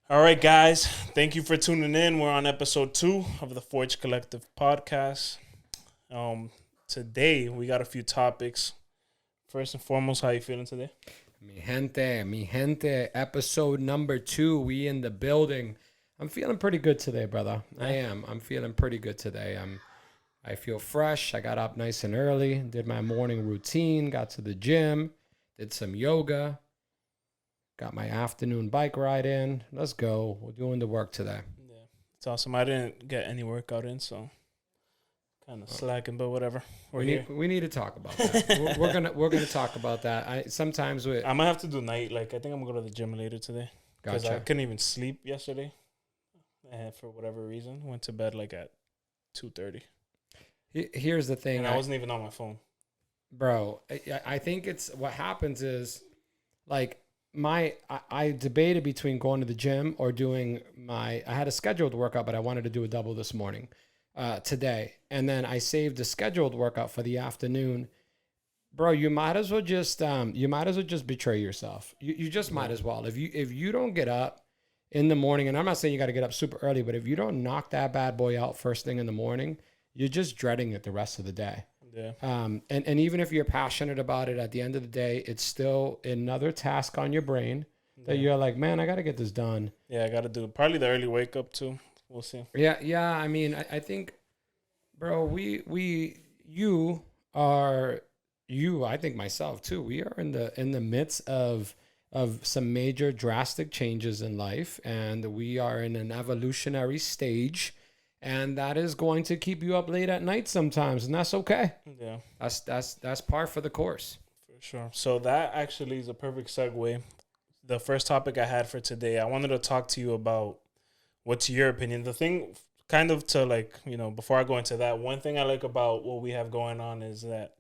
All right, guys. Thank you for tuning in. We're on episode 2 of the Forge Collective podcast. Today we got a few topics. First and foremost, how you feeling today? Mi gente, episode number 2. We in the building. I'm feeling pretty good today, brother. Yeah. I am. I'm feeling pretty good today. I feel fresh. I got up nice and early, did my morning routine, got to the gym, did some yoga, got my afternoon bike ride in. Let's go. We're doing the work today. Yeah, it's awesome. I didn't get any workout in, so kind of slacking, but whatever. We need to talk about that. we're gonna talk about that. I'm gonna have to do night. I think I'm gonna go to the gym later today because I Gotcha. couldn't even sleep yesterday, and for whatever reason, went to bed at 2:30. Here's the thing. And I wasn't even on my phone. Bro, I think it's what happens is like I debated between going to the gym or doing I had a scheduled workout, but I wanted to do a double this morning, today. And then I saved the scheduled workout for the afternoon. Bro, you might as well just betray yourself. You just might as well. If you don't get up in the morning, and I'm not saying you got to get up super early, but if you don't knock that bad boy out first thing in the morning, you're just dreading it the rest of the day. Yeah. And even if you're passionate about it, at the end of the day, it's still another task on your brain that you're like, man, I got to get this done. Yeah, I got to do probably the early wake up too. We'll see. Yeah. I mean, I think, bro, I think myself too. We are in the midst of some major drastic changes in life, and we are in an evolutionary stage. And that is going to keep you up late at night sometimes, and that's okay. Yeah, that's par for the course. for sure. So that actually is a perfect segue. The first topic I had for today, I wanted to talk to you about what's your opinion. The thing, kind of to before I go into that, one thing I like about what we have going on is that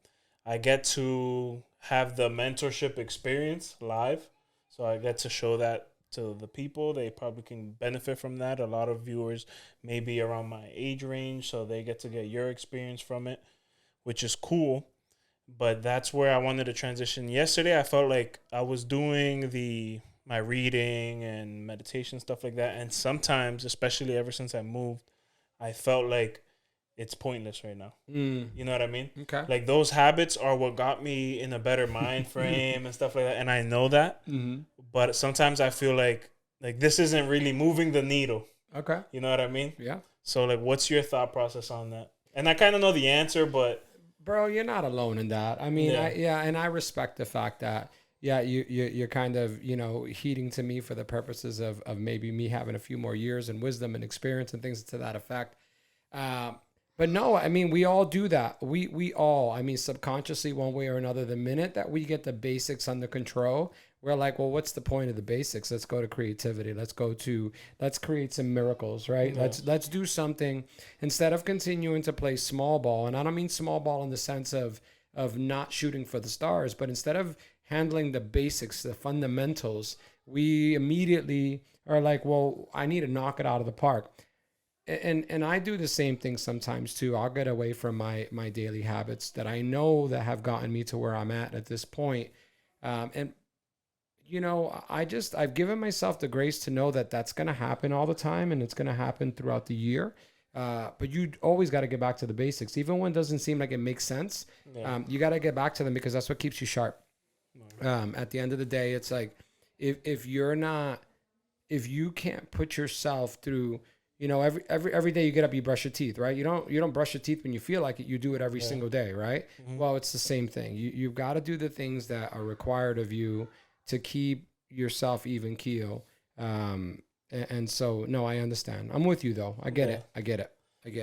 I get to have the mentorship experience live. So I get to show that to the people. They probably can benefit from that. A lot of viewers may be around my age range, so they get to get your experience from it, which is cool. But that's where I wanted to transition. Yesterday, I felt like I was doing my reading and meditation, stuff like that. And sometimes, especially ever since I moved, I felt like it's pointless right now. You know what I mean? Okay. Like those habits are what got me in a better mind frame and stuff like that. And I know that. Mm-hmm. But sometimes I feel like this isn't really moving the needle. Okay. You know what I mean? Yeah. So what's your thought process on that? And I kind of know the answer, but bro, you're not alone in that. I mean, and I respect the fact that you're kind of heeding to me for the purposes of maybe me having a few more years and wisdom and experience and things to that effect. But no, I mean, we all do that. We all, I mean, subconsciously, one way or another, the minute that we get the basics under control, we're like, well, what's the point of the basics? Let's go to creativity. Let's create some miracles, right? Yeah. Let's do something instead of continuing to play small ball. And I don't mean small ball in the sense of not shooting for the stars, but instead of handling the basics, the fundamentals, we immediately are like, well, I need to knock it out of the park. And I do the same thing sometimes too. I'll get away from my daily habits that I know that have gotten me to where I'm at this point. And I've given myself the grace to know that that's going to happen all the time, and it's going to happen throughout the year. But you always got to get back to the basics, even when it doesn't seem like it makes sense. Yeah. You got to get back to them because that's what keeps you sharp. At the end of the day, it's like if you can't put yourself through. Every day you get up, you brush your teeth, right? You don't brush your teeth when you feel like it. You do it every single day, right? Mm-hmm. Well, it's the same thing. You've got to do the things that are required of you to keep yourself even keel. And so, no, I understand. I'm with you though. I get it.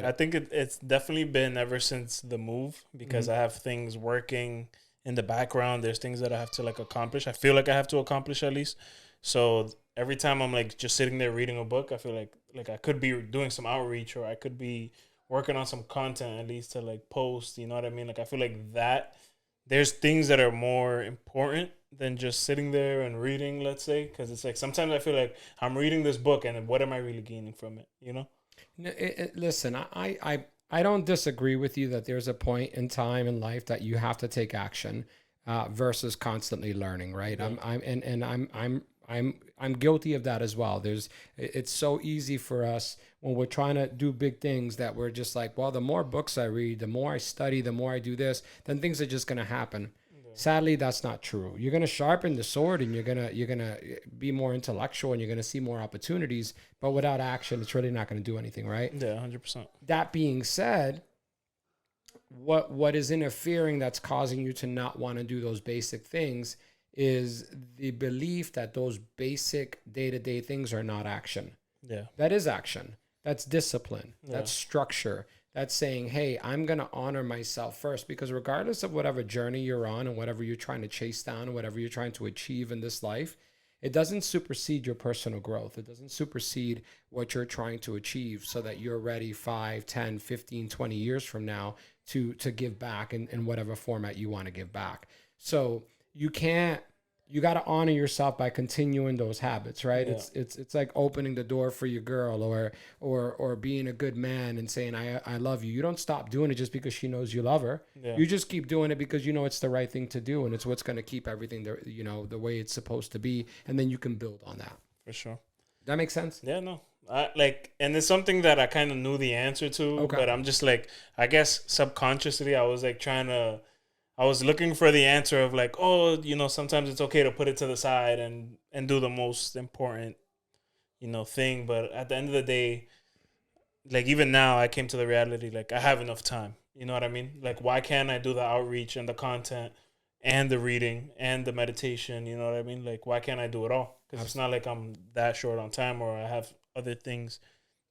I think it's definitely been ever since the move because I have things working in the background. There's things that I have to accomplish. I feel like I have to accomplish at least. So every time I'm just sitting there reading a book, I feel like I could be doing some outreach or I could be working on some content at least to post. You know what I mean? I feel like that there's things that are more important than just sitting there and reading. Let's say because it's sometimes I feel like I'm reading this book and what am I really gaining from it? You know? Listen, I don't disagree with you that there's a point in time in life that you have to take action versus constantly learning, right? Yeah. I'm guilty of that as well. It's so easy for us when we're trying to do big things that we're just like, well, the more books I read, the more I study, the more I do this, then things are just going to happen. Sadly, that's not true. You're going to sharpen the sword and you're going to be more intellectual and you're going to see more opportunities, but without action, it's really not going to do anything, right? Yeah, 100%. That being said, what is interfering that's causing you to not want to do those basic things is the belief that those basic day-to-day things are not action. Yeah. That is action. That's discipline. Yeah. That's structure. That's saying, hey, I'm going to honor myself first, because regardless of whatever journey you're on and whatever you're trying to chase down, whatever you're trying to achieve in this life, it doesn't supersede your personal growth. It doesn't supersede what you're trying to achieve so that you're ready 5, 10, 15, 20 years from now to give back in whatever format you want to give back. So you got to honor yourself by continuing those habits, right? Yeah. It's like opening the door for your girl or being a good man and saying, I love you. You don't stop doing it just because she knows you love her. Yeah. You just keep doing it because you know it's the right thing to do and it's what's going to keep everything the way it's supposed to be. And then you can build on that. For sure. That makes sense? Yeah, no. And it's something that I kind of knew the answer to, Okay. but I'm just like, I guess subconsciously I was like I was looking for the answer of like, oh, sometimes it's okay to put it to the side and do the most important, thing. But at the end of the day, like even now I came to the reality, like I have enough time. You know what I mean? Like, why can't I do the outreach and the content and the reading and the meditation? You know what I mean? Like, why can't I do it all? Because it's not like I'm that short on time or I have other things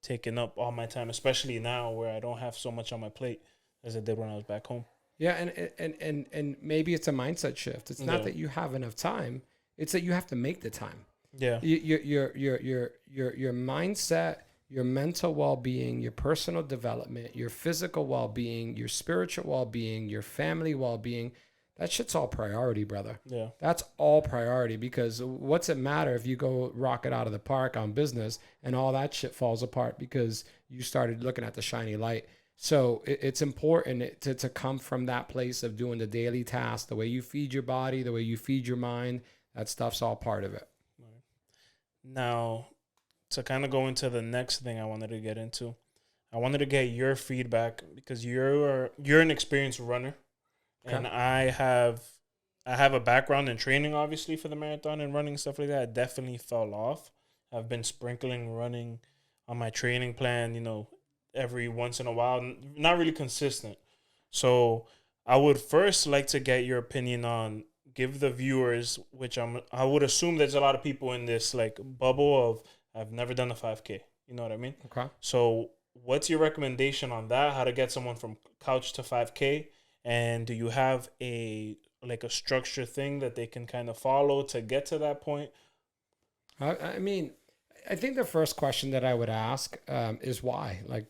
taking up all my time, especially now where I don't have so much on my plate as I did when I was back home. Yeah, and maybe it's a mindset shift. It's not that you have enough time; it's that you have to make the time. Yeah, Your mindset, your mental well-being, your personal development, your physical well-being, your spiritual well-being, your family well-being. That shit's all priority, brother. Yeah, that's all priority, because what's it matter if you go rock it out of the park on business and all that shit falls apart because you started looking at the shiny light. So it's important to come from that place of doing the daily tasks, the way you feed your body, the way you feed your mind. That stuff's all part of it. Now, to kind of go into the next thing I wanted to get into, I wanted to get your feedback because you're an experienced runner. Okay. And I have a background in training, obviously, for the marathon and running, stuff like that. I definitely fell off. I've been sprinkling running on my training plan, every once in a while, not really consistent. So I would first like to get your opinion on, give the viewers, which I would assume there's a lot of people in this like bubble of I've never done a 5K. You know what I mean? Okay. So what's your recommendation on that? How to get someone from couch to 5K? And do you have a structure thing that they can kind of follow to get to that point? I mean, I think the first question that I would ask is why? Like,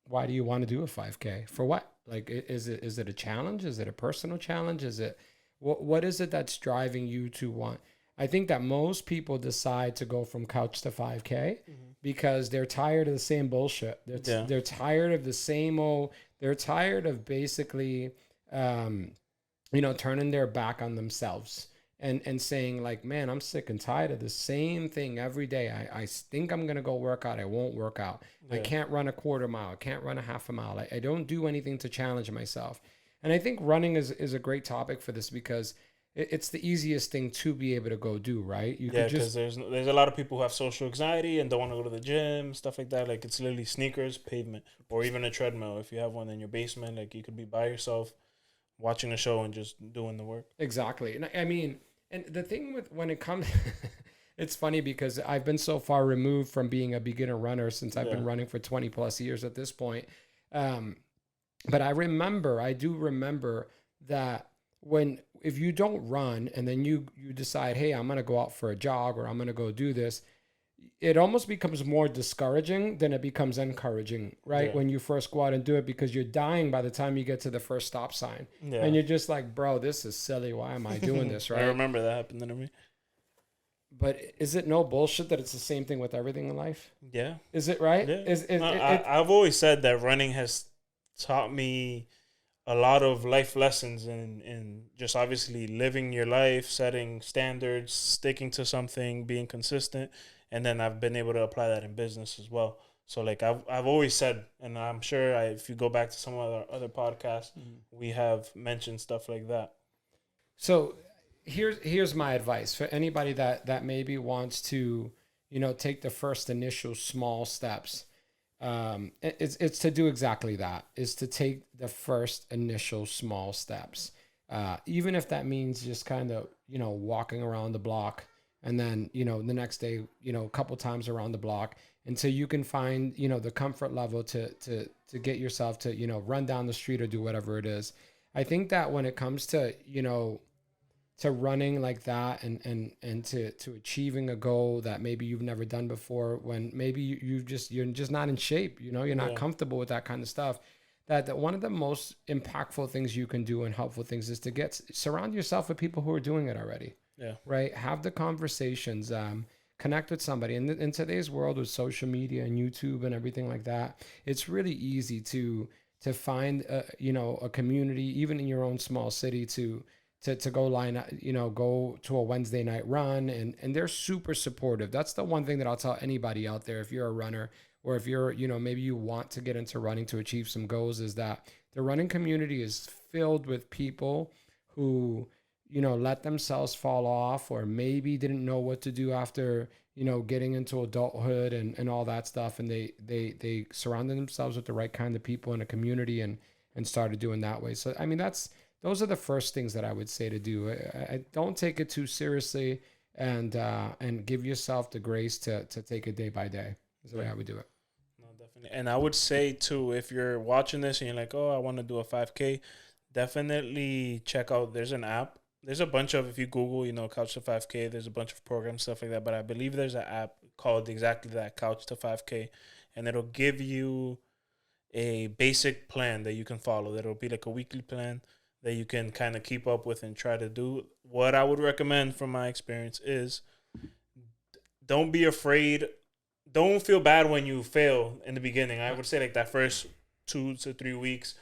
why do you want to do a 5K? For what? Like, is it a challenge? Is it a personal challenge? Is it what is it that's driving you to want? I think that most people decide to go from couch to 5K because they're tired of the same bullshit. They're tired of the same old. They're tired of basically, turning their back on themselves and saying like, man, I'm sick and tired of the same thing every day. I think I'm going to go work out. I won't work out. Yeah. I can't run a quarter mile. I can't run a half a mile. I don't do anything to challenge myself. And I think running is a great topic for this because it's the easiest thing to be able to go do, right? Because there's a lot of people who have social anxiety and don't want to go to the gym, stuff like that. Like, it's literally sneakers, pavement, or even a treadmill. If you have one in your basement, like, you could be by yourself watching a show and just doing the work. Exactly. And I mean, and the thing with when it comes, it's funny because I've been so far removed from being a beginner runner since I've been running for 20 plus years at this point. But I do remember that if you don't run and then you decide, hey, I'm going to go out for a jog or I'm going to go do this, it almost becomes more discouraging than it becomes encouraging, right? Yeah. When you first go out and do it, because you're dying by the time you get to the first stop sign. Yeah. And you're just like, bro, this is silly. Why am I doing this, right? I remember that happened to me. But is it no bullshit that it's the same thing with everything in life? Yeah. Is it right? Yeah. I've always said that running has taught me a lot of life lessons in just obviously living your life, setting standards, sticking to something, being consistent, and then I've been able to apply that in business as well. So like I've always said, and I'm sure if you go back to some of our other podcasts, we have mentioned stuff like that. So here's my advice for anybody that maybe wants to, take the first initial small steps. It's to do exactly that, is to take the first initial small steps. Even if that means just kind of, walking around the block, and then, the next day, a couple times around the block, until you can find, the comfort level to get yourself to, run down the street or do whatever it is. I think that when it comes to, to running like that, and to achieving a goal that maybe you've never done before, when maybe you're just not in shape, you're not comfortable with that kind of stuff, that one of the most impactful things you can do and helpful things is to surround yourself with people who are doing it already. Yeah. Right. Have the conversations, connect with somebody. And in today's world with social media and YouTube and everything like that, it's really easy to find a community, even in your own small city, to go go to a Wednesday night run, and they're super supportive. That's the one thing that I'll tell anybody out there, if you're a runner, or if you're, maybe you want to get into running to achieve some goals, is that the running community is filled with people who, let themselves fall off, or maybe didn't know what to do after, getting into adulthood and all that stuff. And they surrounded themselves with the right kind of people in a community, and started doing that way. So, I mean, those are the first things that I would say to do. I don't take it too seriously, and give yourself the grace to take it day by day. Is the way I would do it. No, definitely. And I would say too, if you're watching this and you're like, oh, I want to do a 5K, definitely check out. There's an app. There's a bunch of, if you Google, Couch to 5K, there's a bunch of programs, stuff like that. But I believe there's an app called exactly that, Couch to 5K, and it'll give you a basic plan that you can follow. That'll be like a weekly plan that you can kind of keep up with and try to do. What I would recommend from my experience is don't be afraid. Don't feel bad when you fail in the beginning. I would say like that first 2 to 3 weeks,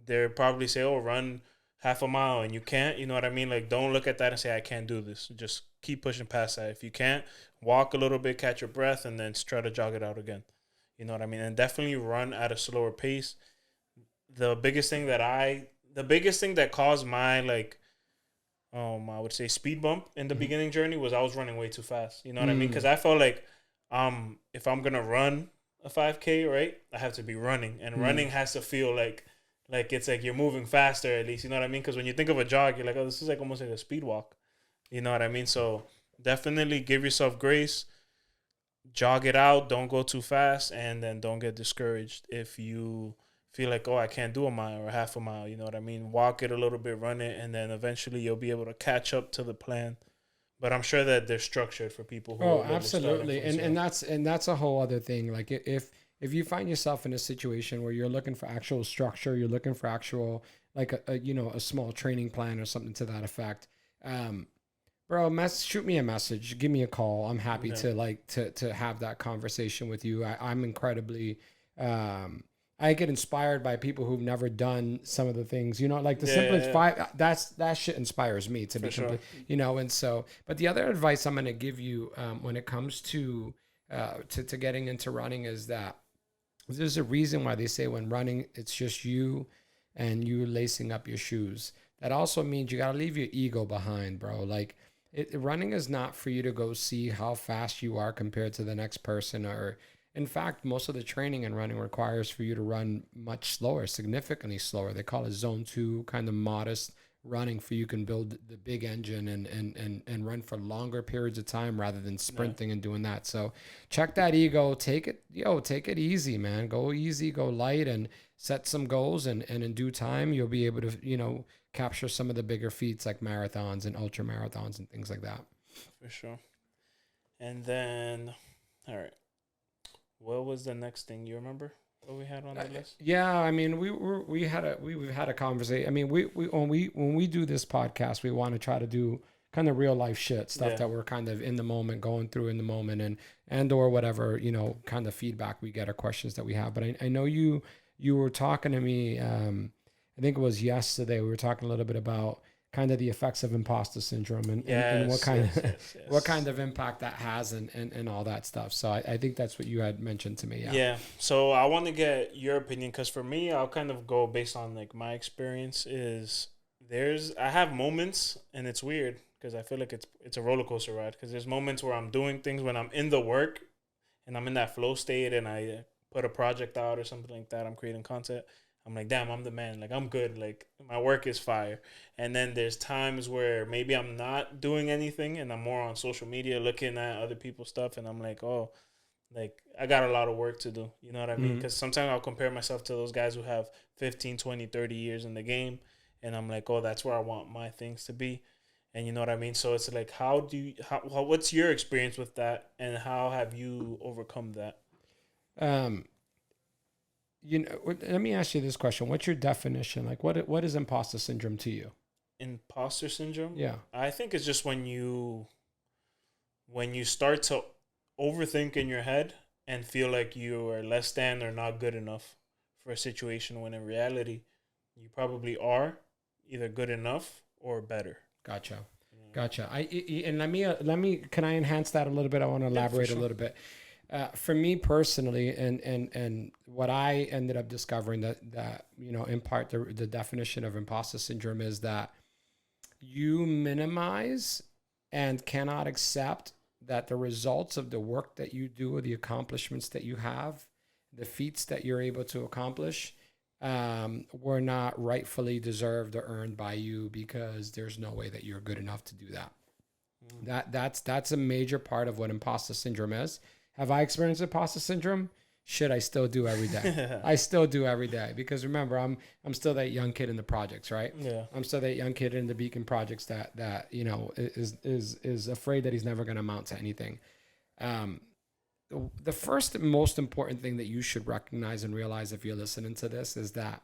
they'll probably say, oh, run half a mile, and you can't. You know what I mean? Like, don't look at that and say, I can't do this. Just keep pushing past that. If you can't, walk a little bit, catch your breath, and then try to jog it out again. You know what I mean? And definitely run at a slower pace. The biggest thing that caused my I would say speed bump in the beginning journey was I was running way too fast. You know what I mean? Because I felt like if I'm gonna run a 5K, right, I have to be running, and running has to feel like it's like you're moving faster, at least. You know what I mean? Because when you think of a jog, you're like, oh, this is like almost like a speed walk. You know what I mean? So definitely give yourself grace. Jog it out. Don't go too fast, and then don't get discouraged if you feel like, oh, I can't do a mile or half a mile. You know what I mean? Walk it a little bit, run it, and then eventually you'll be able to catch up to the plan. But I'm sure that they're structured for people who. Oh, absolutely, and that's a whole other thing. Like if you find yourself in a situation where you're looking for actual structure, you're looking for actual like a small training plan or something to that effect. Bro, shoot me a message, give me a call. I'm happy to have that conversation with you. I'm incredibly. I get inspired by people who've never done some of the things, like the simplest five. That shit inspires me to be complete, And so, but the other advice I'm going to give you when it comes to getting into running is that there's a reason why they say when running, it's just you and you lacing up your shoes. That also means you got to leave your ego behind, bro. Like running is not for you to go see how fast you are compared to the next person, or in fact, most of the training in running requires for you to run much slower, significantly slower. They call it zone 2, kind of modest running, for you can build the big engine and run for longer periods of time rather than sprinting and doing that. So check that ego, take it easy, man. Go easy, go light, and set some goals. And in due time, you'll be able to, capture some of the bigger feats like marathons and ultra marathons and things like that. For sure. And then, all right. What was the next thing? You remember what we had on the list? Yeah, I mean, we've had a conversation. I mean, when we do this podcast, we want to try to do kind of real life shit, stuff that we're kind of in the moment, going through in the moment, and or whatever, kind of feedback we get or questions that we have. But I know you were talking to me, I think it was yesterday, we were talking a little bit about kind of the effects of imposter syndrome and what kind of what kind of impact that has and all that stuff. So I think that's what you had mentioned to me. Yeah. So I want to get your opinion, because for me, I'll kind of go based on like my experience. I have moments, and it's weird because I feel like it's a roller coaster ride, because there's moments where I'm doing things when I'm in the work and I'm in that flow state and I put a project out or something like that. I'm creating content. I'm like, damn, I'm the man. Like, I'm good. Like, my work is fire. And then there's times where maybe I'm not doing anything and I'm more on social media looking at other people's stuff. And I'm like, oh, like, I got a lot of work to do. You know what I mean? Because sometimes I'll compare myself to those guys who have 15, 20, 30 years in the game. And I'm like, oh, that's where I want my things to be. And you know what I mean? So it's like, what's your experience with that? And how have you overcome that? Let me ask you this question. What's your definition? Like, what is imposter syndrome to you? Imposter syndrome? Yeah. I think it's just when you start to overthink in your head and feel like you are less than or not good enough for a situation, when in reality you probably are either good enough or better. Gotcha. And let me can I enhance that a little bit? I want to elaborate a little bit. For me personally, and what I ended up discovering that in part the definition of imposter syndrome is that you minimize and cannot accept that the results of the work that you do, or the accomplishments that you have, the feats that you're able to accomplish, were not rightfully deserved or earned by you, because there's no way that you're good enough to do that. That's a major part of what imposter syndrome is. Have I experienced imposter syndrome? Shit, I still do every day. I still do every day, because remember, I'm still that young kid in the projects, right? Yeah. I'm still that young kid in the Beacon projects that is afraid that he's never going to amount to anything. The first and most important thing that you should recognize and realize if you're listening to this is that,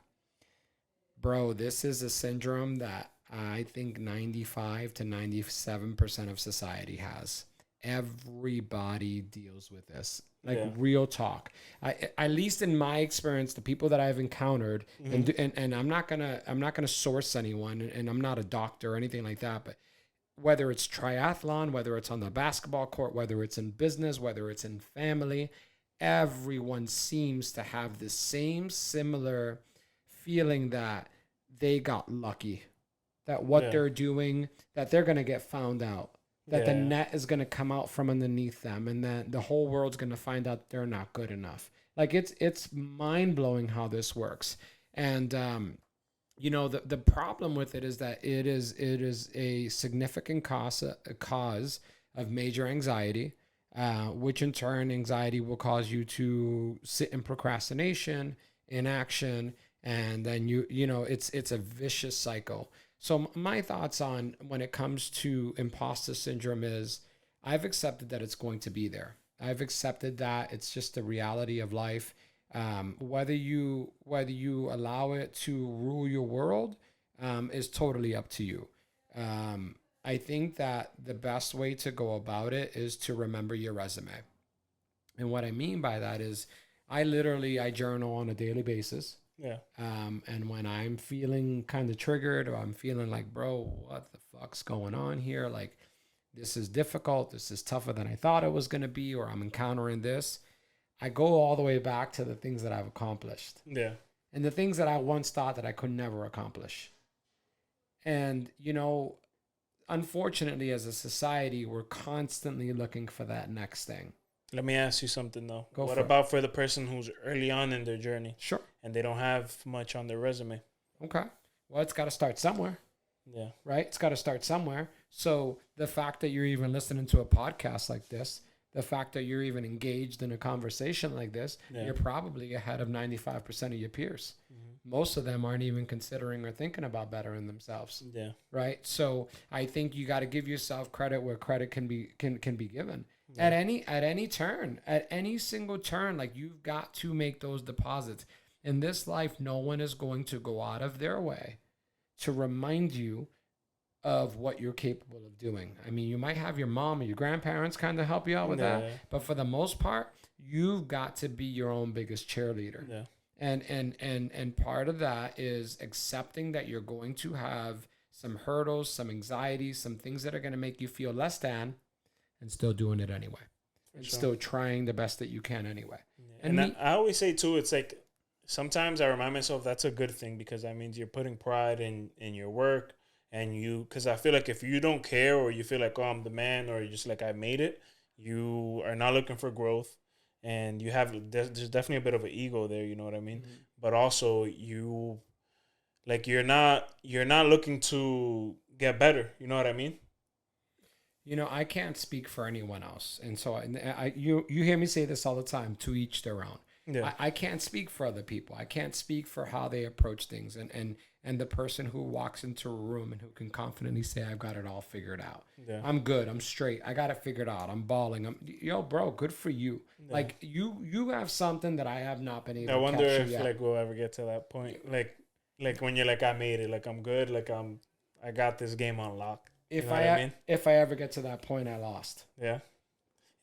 bro, this is a syndrome that I think 95 to 97% of society has. Everybody deals with this, real talk. At least in my experience, the people that I've encountered, and I'm not gonna source anyone, and I'm not a doctor or anything like that, but whether it's triathlon, whether it's on the basketball court, whether it's in business, whether it's in family, everyone seems to have the same similar feeling that they got lucky, that what they're doing, that they're gonna get found out, that the net is going to come out from underneath them, and that the whole world's going to find out they're not good enough. Like, it's mind-blowing how this works. And the problem with it is that it is a significant cause of major anxiety, which in turn, anxiety will cause you to sit in procrastination, inaction, and then it's a vicious cycle. So my thoughts on when it comes to imposter syndrome is, I've accepted that it's going to be there. I've accepted that it's just the reality of life. Whether you allow it to rule your world is totally up to you. I think that the best way to go about it is to remember your resume. And what I mean by that is, I journal on a daily basis. Yeah. And when I'm feeling kind of triggered, or I'm feeling like, bro, what the fuck's going on here? Like, this is difficult. This is tougher than I thought it was going to be, or I'm encountering this. I go all the way back to the things that I've accomplished. Yeah. And the things that I once thought that I could never accomplish. And, unfortunately, as a society, we're constantly looking for that next thing. Let me ask you something, though. What about for the person who's early on in their journey? Sure. And they don't have much on their resume? Okay. Well, it's got to start somewhere. Yeah. Right? It's got to start somewhere. So the fact that you're even listening to a podcast like this, the fact that you're even engaged in a conversation like this, you're probably ahead of 95% of your peers. Mm-hmm. Most of them aren't even considering or thinking about bettering themselves. Yeah. Right? So I think you got to give yourself credit where credit can be given. Yeah. At any single turn, like, you've got to make those deposits. In this life, no one is going to go out of their way to remind you of what you're capable of doing. I mean, you might have your mom or your grandparents kind of help you out with that, but for the most part, you've got to be your own biggest cheerleader. Yeah. And part of that is accepting that you're going to have some hurdles, some anxieties, some things that are going to make you feel less than, and still doing it anyway. And sure. still trying the best that you can anyway. Yeah. And I always say too, it's like sometimes I remind myself that's a good thing, because that means you're putting pride in your work, and because I feel like if you don't care, or you feel like, oh, I'm the man, or you're just like, I made it, you are not looking for growth, and there's definitely a bit of an ego there, you know what I mean? Mm-hmm. But also you're not looking to get better, you know what I mean? You know, I can't speak for anyone else, and so you hear me say this all the time: to each their own. Yeah. I can't speak for other people. I can't speak for how they approach things, and the person who walks into a room and who can confidently say, I've got it all figured out. Yeah. I'm good. I'm straight. I got it figured out. I'm balling. Yo, bro, good for you. Yeah. Like you have something that I have not been able to capture yet. I wonder if like we'll ever get to that point. Like when you're like, I made it, like I'm good, like I got this game on lock. If I ever get to that point, I lost. Yeah.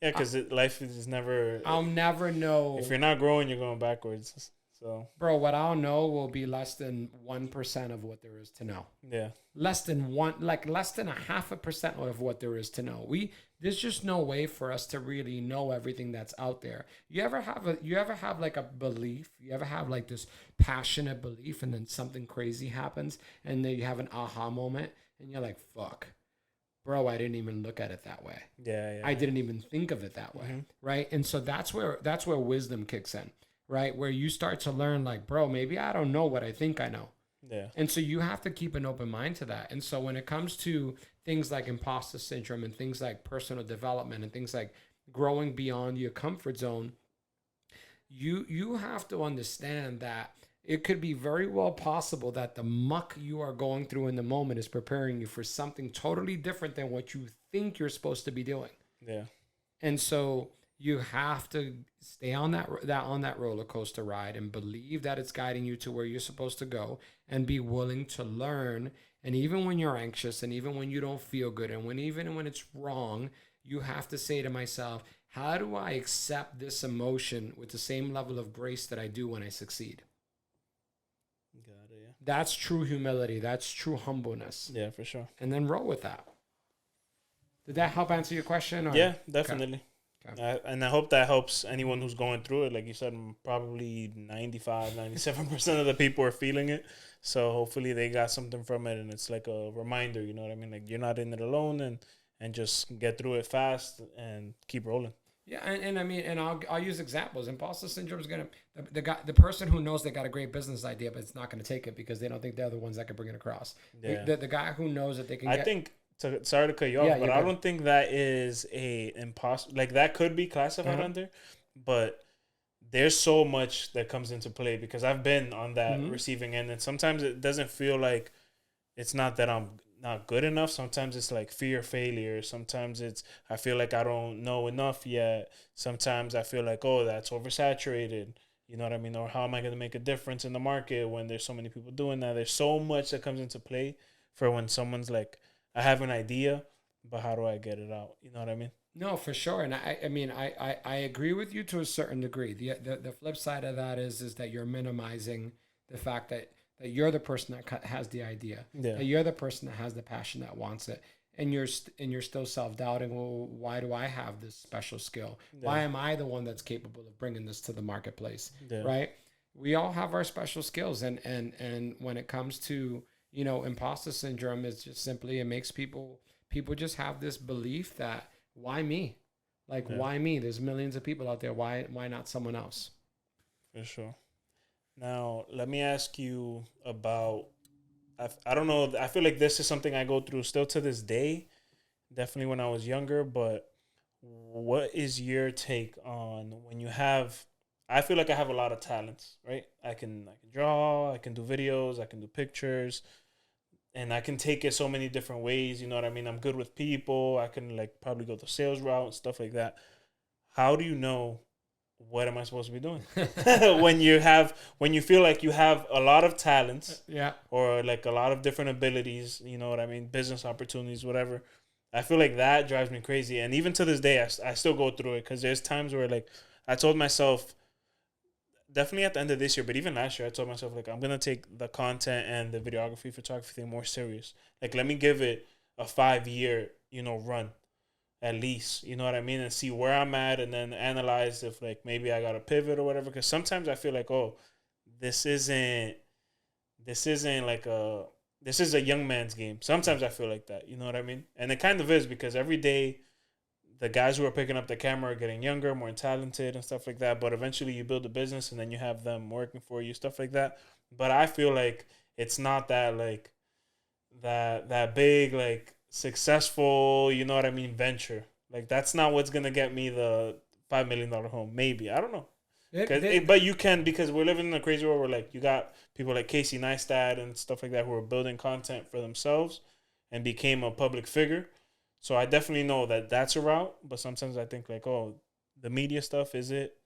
Yeah, because life is never... I'll never know... If you're not growing, you're going backwards. So, bro, what I'll know will be less than 1% of what there is to know. Yeah. Less than 0.5% of what there is to know. There's just no way for us to really know everything that's out there. You ever have like a belief? You ever have like this passionate belief, and then something crazy happens, and then you have an aha moment, and you're like, fuck. Bro, I didn't even look at it that way. Yeah. I didn't even think of it that way, mm-hmm. Right? And so that's where wisdom kicks in, right? Where you start to learn, like, bro, maybe I don't know what I think I know. Yeah. And so you have to keep an open mind to that. And so when it comes to things like imposter syndrome and things like personal development and things like growing beyond your comfort zone, you have to understand that it could be very well possible that the muck you are going through in the moment is preparing you for something totally different than what you think you're supposed to be doing. Yeah. And so you have to stay on that roller coaster ride and believe that it's guiding you to where you're supposed to go, and be willing to learn. And even when you're anxious, and even when you don't feel good, and even when it's wrong, you have to say to myself, how do I accept this emotion with the same level of grace that I do when I succeed? Got it, yeah. That's true humility. That's true humbleness. Yeah, for sure. And then roll with that. Did that help answer your question? Or? Yeah, definitely. Okay. And I hope that helps anyone who's going through it. Like you said, probably 97% of the people are feeling it. So hopefully they got something from it, and it's like a reminder, you know what I mean? Like, you're not in it alone, and just get through it fast and keep rolling. Yeah, and I mean, and I'll use examples. Imposter syndrome is gonna the person who knows they got a great business idea, but it's not gonna take it because they don't think they're the ones that can bring it across. Yeah. The guy who knows that they can. Sorry to cut you off, but I don't think that is a imposter. Like, that could be classified under, but there's so much that comes into play, because I've been on that receiving end, and sometimes it doesn't feel like it's not that I'm not good enough. Sometimes it's like fear of failure. Sometimes it's I feel like I don't know enough yet. Sometimes I feel like, oh, that's oversaturated. You know what I mean? Or how am I going to make a difference in the market when there's so many people doing that? There's so much that comes into play for when someone's like, I have an idea, but how do I get it out? You know what I mean? No, for sure. And I agree with you to a certain degree. The flip side of that is that you're minimizing the fact that you're the person that has the idea. Yeah. That you're the person that has the passion, that wants it. And you're still self-doubting, well, why do I have this special skill? Yeah. Why am I the one that's capable of bringing this to the marketplace? Yeah. Right? We all have our special skills. And when it comes to, imposter syndrome, it's just simply, it makes people just have this belief that, why me? Like, why me? There's millions of people out there. Why not someone else? For sure. Now, let me ask you about, I don't know, I feel like this is something I go through still to this day, definitely when I was younger, but what is your take on when you have, I feel like I have a lot of talents, right? I can draw, I can do videos, I can do pictures, and I can take it so many different ways, you know what I mean? I'm good with people, I can probably go the sales route and stuff like that. How do you know what am I supposed to be doing when you feel like you have a lot of talents, or like a lot of different abilities, you know what I mean, business opportunities, whatever? I feel like that drives me crazy, and even to this day I still go through it, because there's times where I told myself definitely at the end of this year, but even last year, I told myself like I'm gonna take the content and the videography, photography thing more serious. Like let me give it a 5 year, run at least. You know what I mean, and see where I'm at, and then analyze if like maybe I got to pivot or whatever. Because sometimes I feel like, oh, this isn't this isn't like a this is a young man's game. Sometimes I feel like that. You know what I mean, and it kind of is because every day the guys who are picking up the camera are getting younger, more talented, and stuff like that. But eventually, you build a business, and then you have them working for you, stuff like that. But I feel like it's not that like that big like successful, you know what I mean, venture. Like that's not what's gonna get me the $5 million home. Maybe I don't know. But you can because we're living in a crazy world where like you got people like Casey Neistat and stuff like that who are building content for themselves and became a public figure. So I definitely know that that's a route, but sometimes I think like, oh, the media stuff is it,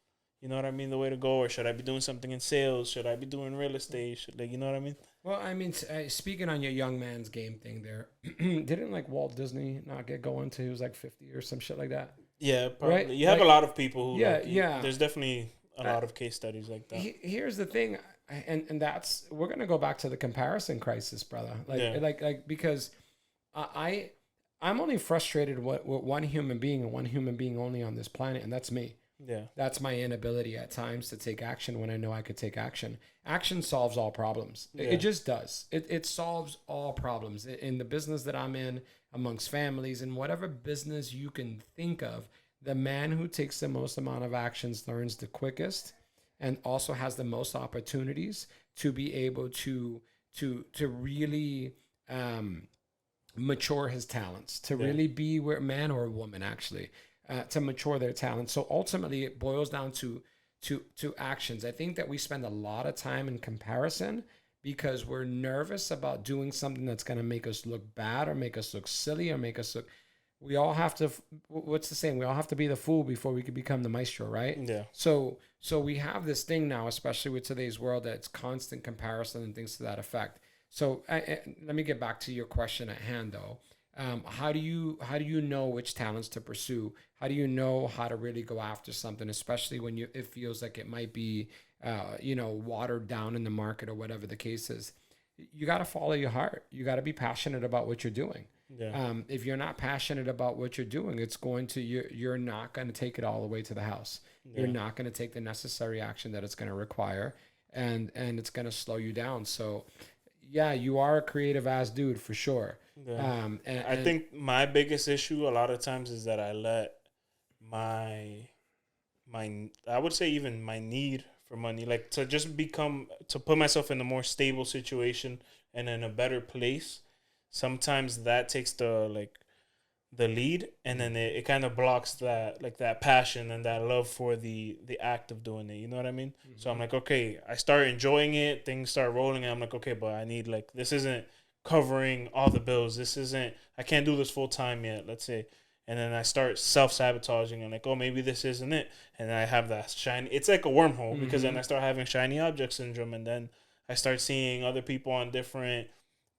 you know what I mean, the way to go, or should I be doing something in sales? Should I be doing real estate? You know what I mean? Well, I mean, speaking on your young man's game thing there, didn't like Walt Disney not get going till he was like 50 or some shit like that? Yeah, probably. Right? You have like, a lot of people who, yeah, like, yeah. There's definitely a lot of case studies like that. Here's the thing, and that's we're gonna go back to the comparison crisis, brother. Like because I'm only frustrated with one human being and one human being only on this planet, and that's me. Yeah. That's my inability at times to take action when I know I could take action. Action solves all problems. Yeah. It just does. It solves all problems. In the business that I'm in, amongst families, in whatever business you can think of, the man who takes the most amount of actions learns the quickest and also has the most opportunities to be able to really mature his talents, to really be where man or woman actually to mature their talents. So ultimately, it boils down to actions. I think that we spend a lot of time in comparison because we're nervous about doing something that's going to make us look bad or make us look silly or make us look. We all have to. What's the saying? We all have to be the fool before we could become the maestro, right? Yeah. So we have this thing now, especially with today's world, that it's constant comparison and things to that effect. So let me get back to your question at hand, though. How do you know which talents to pursue? How do you know how to really go after something, especially when it feels like it might be, watered down in the market or whatever the case is? You got to follow your heart. You got to be passionate about what you're doing. Yeah. If you're not passionate about what you're doing, it's going to you're not going to take it all the way to the house. Yeah. You're not going to take the necessary action that it's going to require, and it's going to slow you down. So, yeah, you are a creative ass dude for sure. Yeah. I think my biggest issue a lot of times is that I let my I would say even my need for money, like to put myself in a more stable situation and in a better place. Sometimes that takes the lead, and then it kind of blocks that passion and that love for the act of doing it. You know what I mean? Mm-hmm. So I'm like, okay, I start enjoying it, things start rolling, and I'm like, okay, but I need this isn't covering all the bills. I can't do this full time yet, let's say. And then I start self-sabotaging and like, oh, maybe this isn't it. And then I have that shiny, it's like a wormhole, mm-hmm. because then I start having shiny object syndrome, and then I start seeing other people on different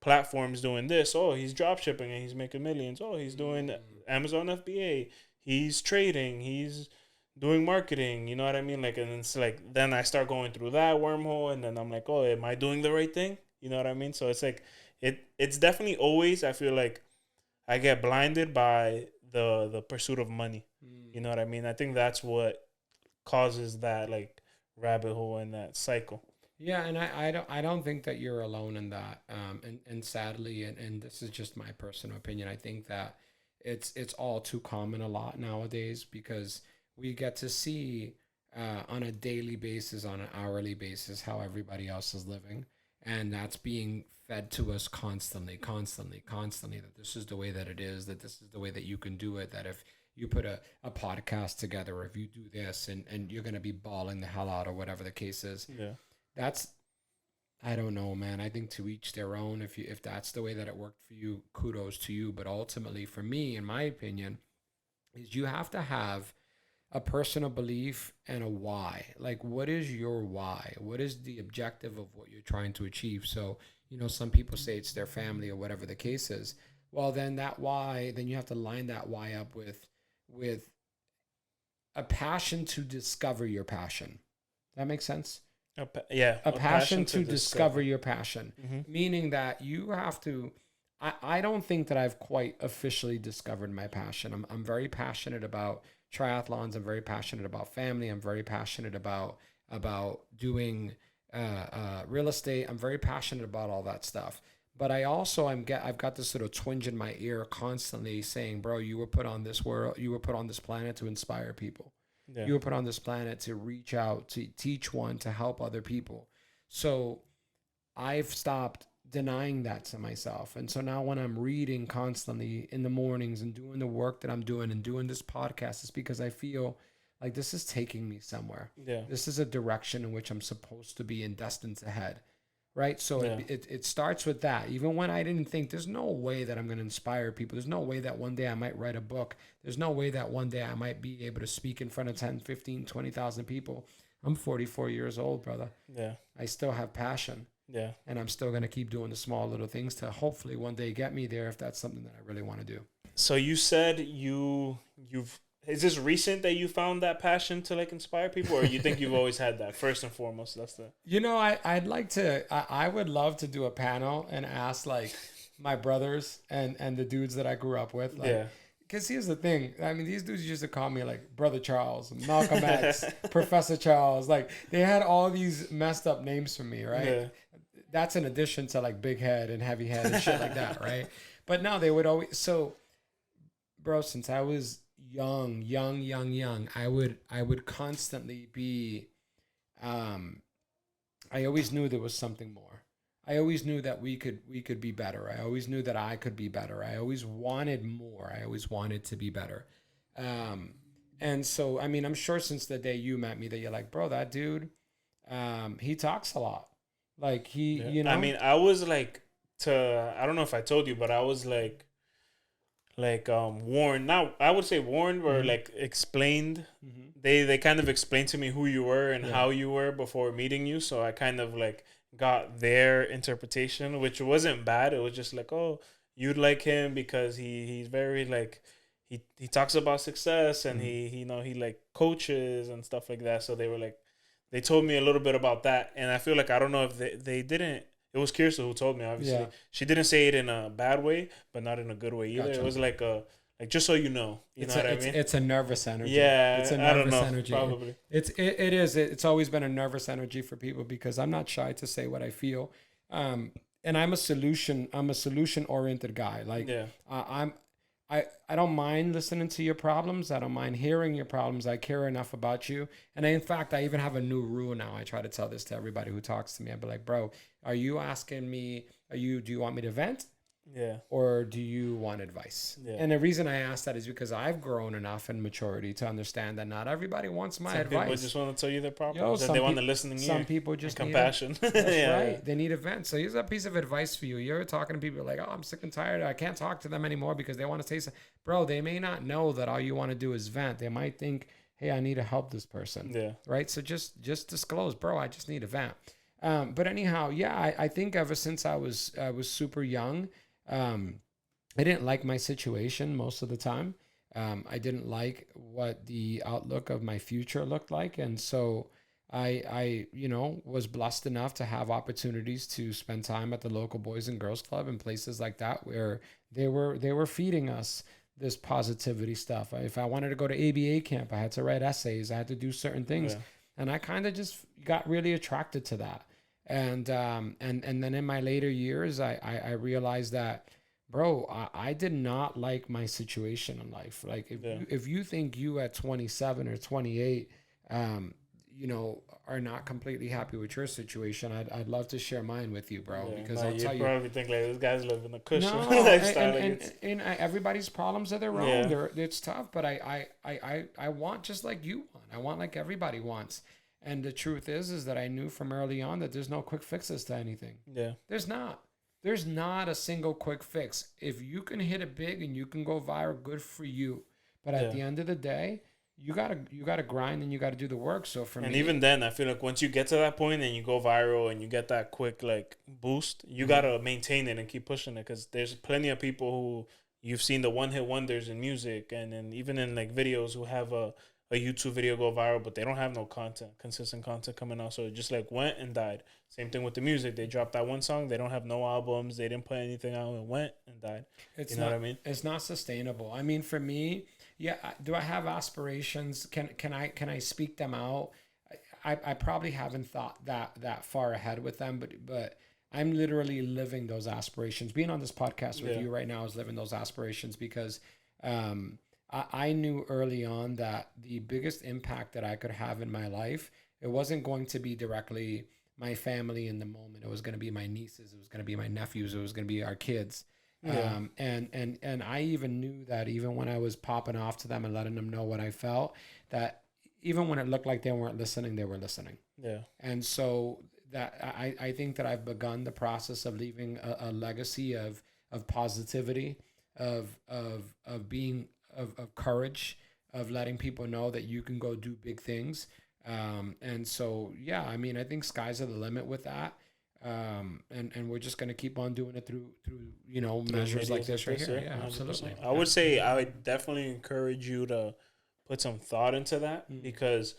platforms doing this. Oh, he's drop shipping and he's making millions. Oh, he's doing Amazon FBA. He's trading. He's doing marketing. You know what I mean? Like, and it's like, then I start going through that wormhole, and then I'm like, oh, am I doing the right thing? You know what I mean? So it's like, it's definitely always, I feel like I get blinded by the pursuit of money. You know what I mean? I think that's what causes that rabbit hole and that cycle. Yeah, and I don't think that you're alone in that. And sadly, and this is just my personal opinion, I think that it's all too common a lot nowadays, because we get to see on a daily basis, on an hourly basis, how everybody else is living, and that's being fed to us constantly, that this is the way that it is, that this is the way that you can do it, that if you put a podcast together, or if you do this, and you're going to be balling the hell out, or whatever the case is. Yeah. That's, I don't know, man. I think to each their own. If that's the way that it worked for you, kudos to you. But ultimately, for me, in my opinion, is you have to have a personal belief and a why. Like, what is your why? What is the objective of what you're trying to achieve? So, some people say it's their family or whatever the case is. Well, then that why, then you have to line that why up with a passion to discover your passion. That makes sense. A passion to discover your passion, Mm-hmm. meaning that you have to. I don't think that I've quite officially discovered my passion. I'm very passionate about triathlons. I'm very passionate about family. I'm very passionate about doing real estate. I'm very passionate about all that stuff. But I've got this sort of twinge in my ear constantly saying, "Bro, you were put on this world. You were put on this planet to inspire people. Yeah. You were put on this planet to reach out, to teach one, to help other people." So I've stopped denying that to myself. And so now when I'm reading constantly in the mornings and doing the work that I'm doing and doing this podcast, it's because I feel like this is taking me somewhere. Yeah. This is a direction in which I'm supposed to be and destined to head. Right. So Yeah. it starts with that. Even when I didn't think there's no way that I'm going to inspire people. There's no way that one day I might write a book. There's no way that one day I might be able to speak in front of 10, 15, 20,000 people. I'm 44 years old, brother. Yeah. I still have passion. Yeah. And I'm still going to keep doing the small little things to hopefully one day get me there if that's something that I really want to do. So you said you've is this recent that you found that passion to like inspire people, or you think you've always had that first and foremost? That's the I'd like to I would love to do a panel and ask like my brothers and the dudes that I grew up with. Like, yeah. because here's the thing. I mean, these dudes used to call me like Brother Charles, Malcolm X, Professor Charles. Like they had all these messed up names for me, right? Yeah. That's in addition to like big head and heavy head and shit like that, right? But no, they would always. So, bro, since I was young, I would constantly be. I always knew there was something more. I always knew that we could be better. I always knew that I could be better. I always wanted more. I always wanted to be better. And so, I mean, I'm sure since the day you met me that you're like, bro, that dude, he talks a lot. Like he, Yeah. you know. I mean, I was like I don't know if I told you, but I was like warned. Now I would say warned or like explained. Mm-hmm. They kind of explained to me who you were and Yeah. how you were before meeting you. So I kind of like got their interpretation, which wasn't bad. It was just like, oh, you'd like him because he's very like he talks about success and he like coaches and stuff like that. So they were like, they told me a little bit about that, and I feel like I don't know if they didn't. It was Kirsten who told me. Obviously, Yeah. she didn't say it in a bad way, but not in a good way either. Gotcha. It was like just so you know, It's what a, I it's, mean? it's a nervous energy. Yeah, It's a I don't nervous know, energy. probably. It's always been a nervous energy for people because I'm not shy to say what I feel. And I'm a solution oriented guy. Like Yeah, I don't mind listening to your problems. I don't mind hearing your problems. I care enough about you. And in fact, I even have a new rule now. I try to tell this to everybody who talks to me. I'd be like, bro, are you asking me, do you want me to vent? yeah, Or do you want advice? Yeah. And the reason I ask that is because I've grown enough in maturity to understand that not everybody wants my some advice. people just want to tell you their problems, Yo, and some they want peop- to listen to Some you. people just need Compassion. That's Yeah. right. They need a vent. So here's a piece of advice for you. You're talking to people like, oh, I'm sick and tired. I can't talk to them anymore because they want to say something. Bro, they may not know that all you want to do is vent. They might think, hey, I need to help this person. Yeah, Right? So just disclose, bro, I just need a vent. But anyhow, yeah, I think ever since I was super young, I didn't like my situation most of the time. I didn't like what the outlook of my future looked like. And so I was blessed enough to have opportunities to spend time at the local Boys and Girls Club and places like that where they were feeding us this positivity stuff. If I wanted to go to ABA camp, I had to write essays. I had to do certain things. Yeah. And I kind of just got really attracted to that. And then in my later years, I realized that, bro, I did not like my situation in life. Like if you think you at 27 or 28, are not completely happy with your situation, I'd love to share mine with you, bro. Yeah. Because No, I'll tell you you. probably think like this guy's living a cushion No, lifestyle. and everybody's problems are their own. Yeah. It's tough, but I want just like you want. I want like everybody wants. And the truth is that I knew from early on that there's no quick fixes to anything. Yeah, There's not. There's not a single quick fix. If you can hit it big and you can go viral, good for you. But at the end of the day, you gotta grind and you gotta do the work. So for and me, even then, I feel like once you get to that point and you go viral and you get that quick like boost, you gotta maintain it and keep pushing it, because there's plenty of people who you've seen the one hit wonders in music and even in like videos who have a a YouTube video go viral, but they don't have no consistent content coming out. So it just like went and died. Same thing with the music. They dropped that one song. They don't have no albums. They didn't put anything out. It went and died. It's you know not, what I mean? It's not sustainable. I mean, for me, yeah. Do I have aspirations? Can I speak them out? I probably haven't thought that far ahead with them, but I'm literally living those aspirations. Being on this podcast with you right now is living those aspirations because I knew early on that the biggest impact that I could have in my life, it wasn't going to be directly my family in the moment. It was going to be my nieces. It was going to be my nephews. It was going to be our kids. Yeah. And I even knew that even when I was popping off to them and letting them know what I felt, that even when it looked like they weren't listening, they were listening. Yeah. And so that I think that I've begun the process of leaving a legacy of positivity, of being of courage, of letting people know that you can go do big things. And so yeah, I mean, I think sky's the limit with that. And we're just gonna keep on doing it through measures like this right here. Yeah, 100%. Absolutely. I would say I would definitely encourage you to put some thought into that because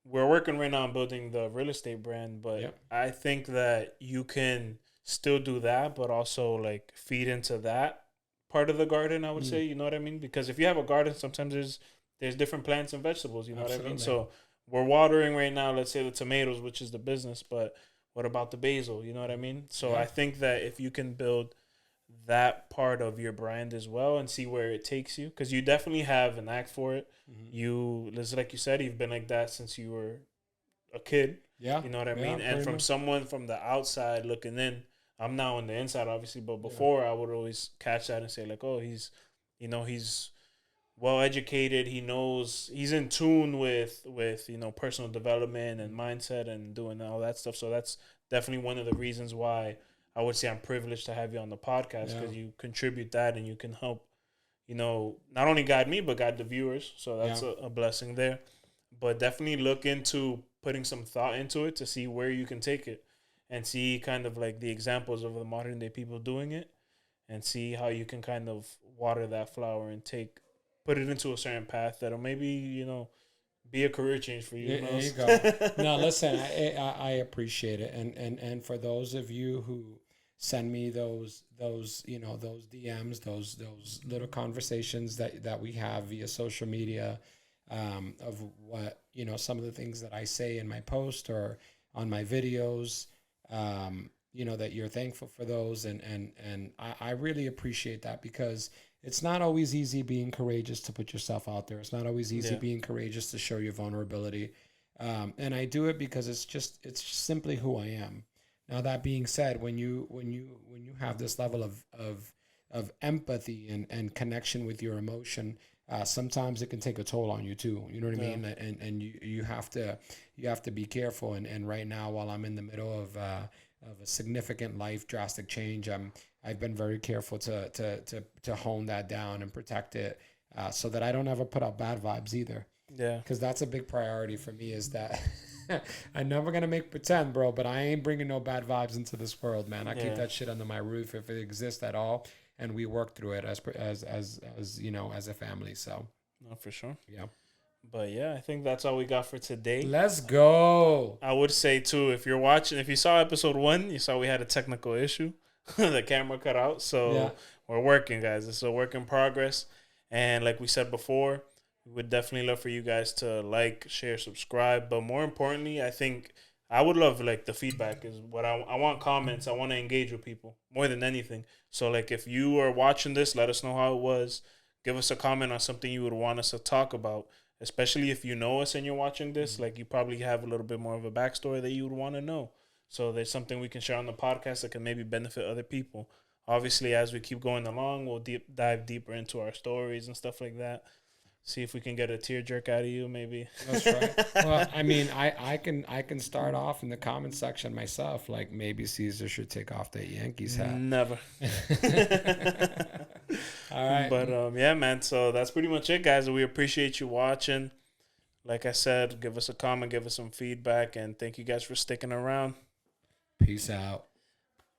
we're working right now on building the real estate brand, but I think that you can still do that, but also like feed into that part of the garden, I would say, you know what I mean? Because if you have a garden, sometimes there's different plants and vegetables, you know what I mean? So we're watering right now, let's say the tomatoes, which is the business, but what about the basil? You know what I mean? So I think that if you can build that part of your brand as well and see where it takes you, because you definitely have an knack for it. You, just like you said, you've been like that since you were a kid. Yeah. You know what I mean? And from someone from the outside looking in, I'm now on the inside, obviously, but before I would always catch that and say like, oh, he's well educated. He knows, he's in tune with personal development and mindset and doing all that stuff. So that's definitely one of the reasons why I would say I'm privileged to have you on the podcast, because you contribute that and you can help, not only guide me, but guide the viewers. So that's a blessing there. But definitely look into putting some thought into it to see where you can take it and see kind of like the examples of the modern day people doing it and see how you can kind of water that flower and put it into a certain path that'll maybe, be a career change for you. There you go. No, listen, I appreciate it. And for those of you who send me those DMs, those little conversations that we have via social media, of what, some of the things that I say in my post or on my videos, that you're thankful for those. And I really appreciate that, because it's not always easy being courageous to put yourself out there. It's not always easy being courageous to show your vulnerability. And I do it because it's simply who I am. Now, that being said, when you have this level of empathy and connection with your emotion, sometimes it can take a toll on you too. You know what I mean? And you have to be careful. And right now, while I'm in the middle of a significant life drastic change, I've been very careful to hone that down and protect it, so that I don't ever put out bad vibes either. Yeah. Because that's a big priority for me, is that I'm never going to make pretend, bro, but I ain't bringing no bad vibes into this world, man. I keep that shit under my roof if it exists at all. And we work through it as a family. So. No, for sure. Yeah. But yeah, I think that's all we got for today. Let's go. I would say too, if you saw episode 1, you saw we had a technical issue. The camera cut out. So we're working, guys. It's a work in progress. And like we said before, we would definitely love for you guys to like, share, subscribe. But more importantly, I think I would love like the feedback is what I want. Comments. I want to engage with people more than anything. So like if you are watching this, let us know how it was. Give us a comment on something you would want us to talk about. Especially if you know us and you're watching this, like you probably have a little bit more of a backstory that you would want to know. So there's something we can share on the podcast that can maybe benefit other people. Obviously, as we keep going along, we'll dive deeper into our stories and stuff like that. See if we can get a tear jerk out of you, maybe. That's right. Well, I mean, I can start off in the comment section myself. Like maybe Caesar should take off that Yankees hat. Never. All right. But yeah, man. So that's pretty much it, guys. We appreciate you watching. Like I said, give us a comment, give us some feedback, and thank you guys for sticking around. Peace out.